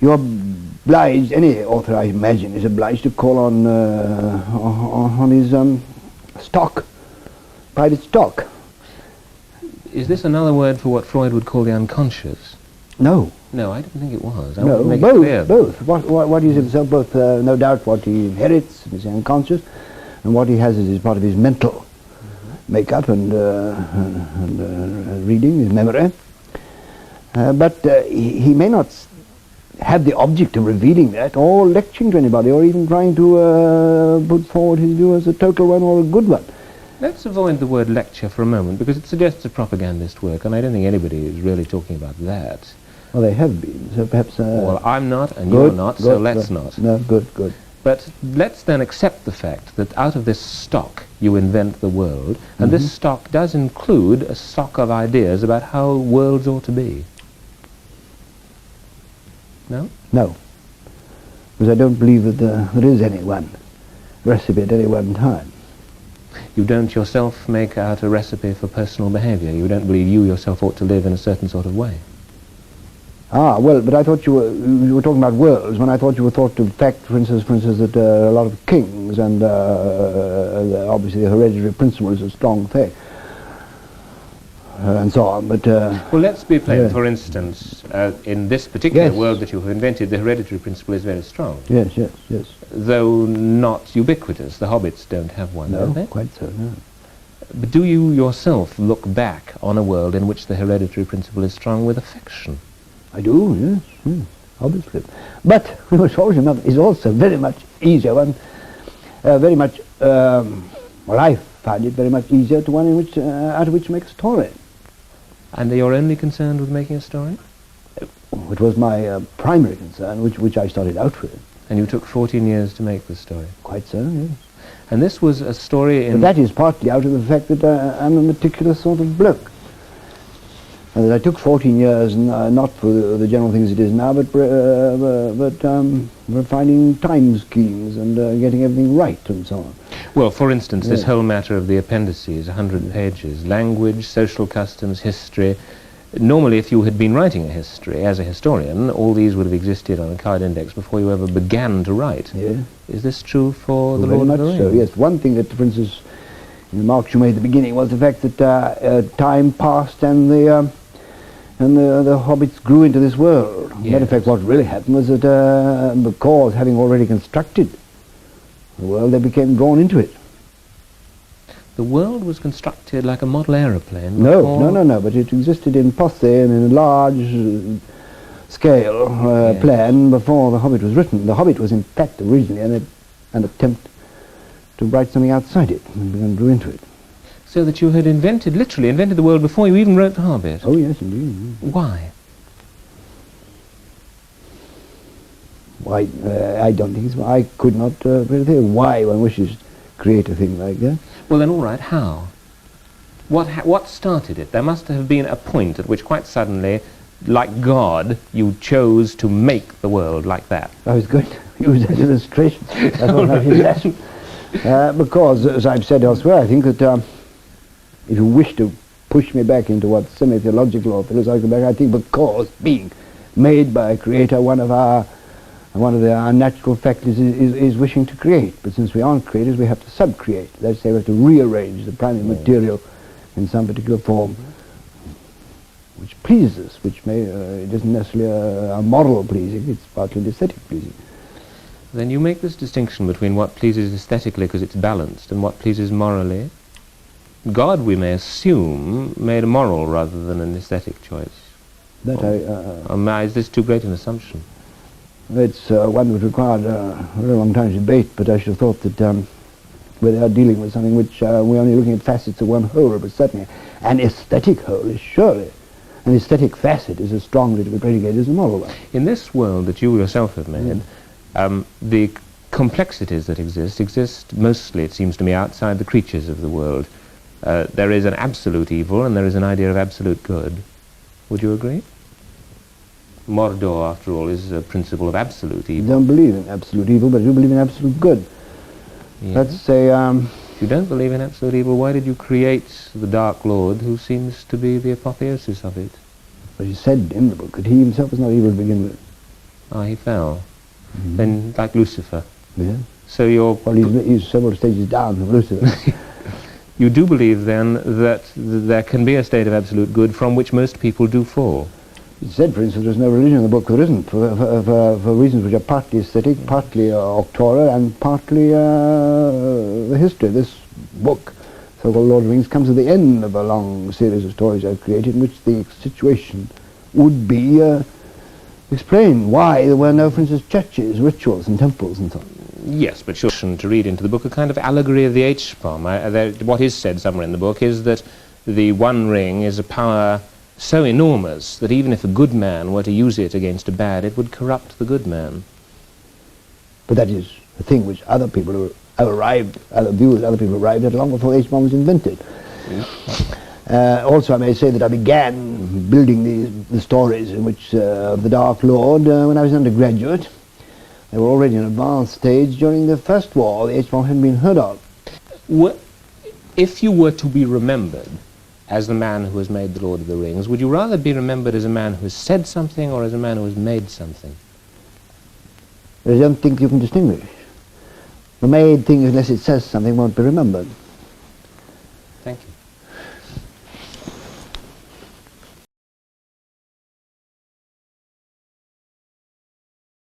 you're obliged, any author I imagine is obliged to call on his stock, private stock. Is this another word for what Freud would call the unconscious? No. No, I didn't think it was. I No, want to make it clear. both. What is himself, both, no doubt, what he inherits, his unconscious, and what he has as part of his mental make-up and reading, his memory. But he may not have the object of revealing that, or lecturing to anybody, or even trying to put forward his view as a total one or a good one. Let's avoid the word lecture for a moment, because it suggests a propagandist work, and I don't think anybody is really talking about that. Well, they have been, so perhaps... well, I'm not, and you're not, so let's not. No, good. But let's then accept the fact that out of this stock you invent the world, and this stock does include a stock of ideas about how worlds ought to be. No? No. Because I don't believe that there is any one recipe at any one time. You don't yourself make out a recipe for personal behavior. You don't believe you yourself ought to live in a certain sort of way. Ah, well, but I thought you were talking about worlds, when I thought you were thought to fact, for instance, that a lot of kings, and obviously the hereditary principle is a strong thing, and so on, but... well, let's be plain. For instance, in this particular world that you have invented, the hereditary principle is very strong. Yes. Though not ubiquitous. The hobbits don't have one, don't they? No, quite so, no. But do you yourself look back on a world in which the hereditary principle is strong with affection? I do, yes, obviously. But we must always remember, it's also very much easier one, very much, well, I find it very much easier to one in which, out of which to make a story. And you're only concerned with making a story? It was my primary concern, which I started out with. And you took 14 years to make the story? Quite so, yes. And this was a story in... But that is partly out of the fact that I'm a meticulous sort of bloke. And that I took 14 years, not for the general things it is now, but finding time schemes and getting everything right and so on. Well, for instance, this whole matter of the appendices, 100 pages, language, social customs, history. Normally, if you had been writing a history as a historian, all these would have existed on a card index before you ever began to write. Yeah. Is this true for the Lord Lord of the Rings? So, yes. One thing that, for instance, in the remarks you made at the beginning was the fact that time passed and the hobbits grew into this world. Yes. Matter of fact, what really happened was that because having already constructed the world, they became drawn into it. The world was constructed like a model aeroplane? No, but it existed in posse and in a large scale plan before The Hobbit was written. The Hobbit was in fact originally an attempt to write something outside it and grew into it. So that you had literally invented the world before you even wrote The Hobbit? Oh yes, indeed. Why? Why, I don't think so. I could not really think why one wishes to create a thing like that. Well then, all right, how? What started it? There must have been a point at which quite suddenly, like God, you chose to make the world like that. I was going to use that illustration. I don't have his lesson. Because, as I've said elsewhere, I think that if you wish to push me back into what semi-theological or philosophical, I think because being made by a creator, one of our natural faculties is wishing to create. But since we aren't creators, we have to sub-create. That's to say, we have to rearrange the primary material in some particular form which pleases us, which it isn't necessarily a moral pleasing, it's partly aesthetic pleasing. Then you make this distinction between what pleases aesthetically because it's balanced and what pleases morally. God, we may assume, made a moral rather than an aesthetic choice. Is this too great an assumption? It's one which required a very long time to debate, but I should have thought that we are dealing with something which we're only looking at facets of one whole, but certainly an aesthetic whole is surely, an aesthetic facet is as strongly to be predicated as a moral one. In this world that you yourself have made, the complexities that exist mostly, it seems to me, outside the creatures of the world. There is an absolute evil and there is an idea of absolute good. Would you agree? Mordor, after all, is a principle of absolute evil. I don't believe in absolute evil, but I do believe in absolute good. Yes. Let's say... If you don't believe in absolute evil, why did you create the Dark Lord, who seems to be the apotheosis of it? But he said in the book that he himself was not evil to begin with. He fell. Then, like Lucifer. Yeah. So you're... Well, he's several stages down from Lucifer. You do believe, then, that there can be a state of absolute good from which most people do fall? It's said, for instance, there's no religion in the book. There isn't, for reasons which are partly aesthetic, partly auctorial, and partly the history. This book, so-called Lord of the Rings, comes at the end of a long series of stories I've created in which the situation would be explained. Why there were no, for instance, churches, rituals, and temples, and so on. Yes, but sure, to read into the book a kind of allegory of the H-bomb. What is said somewhere in the book is that the One Ring is a power so enormous that even if a good man were to use it against a bad, it would corrupt the good man. But that is a thing which other people have arrived, other views, other people arrived at long before the H-bomb was invented. Also, I may say that I began building the stories in which the Dark Lord when I was an undergraduate. They were already in an advanced stage. During the First War, the H-bomb hadn't been heard of. If you were to be remembered as the man who has made the Lord of the Rings, would you rather be remembered as a man who has said something or as a man who has made something? I don't think you can distinguish. The made thing, unless it says something, won't be remembered. Thank you.